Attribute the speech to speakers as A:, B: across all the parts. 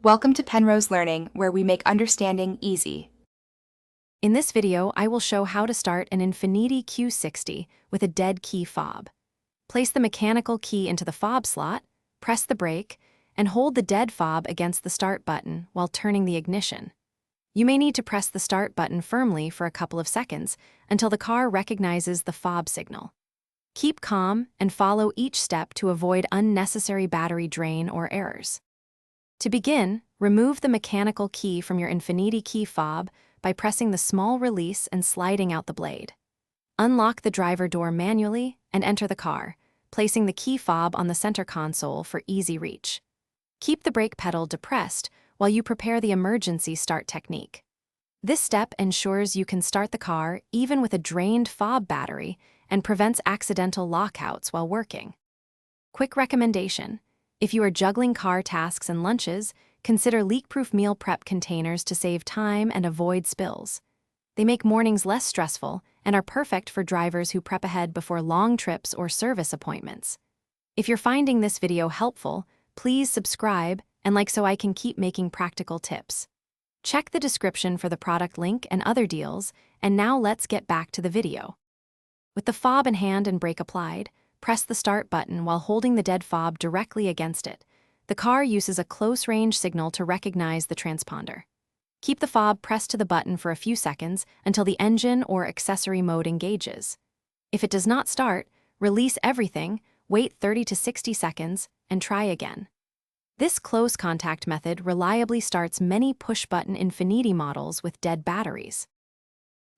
A: Welcome to Penrose Learning, where we make understanding easy.
B: In this video, I will show how to start an Infiniti Q60 with a dead key fob. Place the mechanical key into the fob slot, press the brake, and hold the dead fob against the start button while turning the ignition. You may need to press the start button firmly for a couple of seconds until the car recognizes the fob signal. Keep calm and follow each step to avoid unnecessary battery drain or errors. To begin, remove the mechanical key from your Infiniti key fob by pressing the small release and sliding out the blade. Unlock the driver door manually and enter the car, placing the key fob on the center console for easy reach. Keep the brake pedal depressed while you prepare the emergency start technique. This step ensures you can start the car even with a drained fob battery and prevents accidental lockouts while working. Quick recommendation: if you are juggling car tasks and lunches, consider leak-proof meal prep containers to save time and avoid spills. They make mornings less stressful and are perfect for drivers who prep ahead before long trips or service appointments. If you're finding this video helpful, please subscribe and like so I can keep making practical tips. Check the description for the product link and other deals, and now let's get back to the video. With the fob in hand and brake applied, press the start button while holding the dead fob directly against it. The car uses a close-range signal to recognize the transponder. Keep the fob pressed to the button for a few seconds until the engine or accessory mode engages. If it does not start, release everything, wait 30 to 60 seconds, and try again. This close contact method reliably starts many push-button Infiniti models with dead batteries.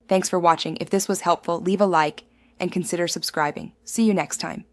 A: Thanks for watching. If this was helpful, leave a like and consider subscribing. See you next time.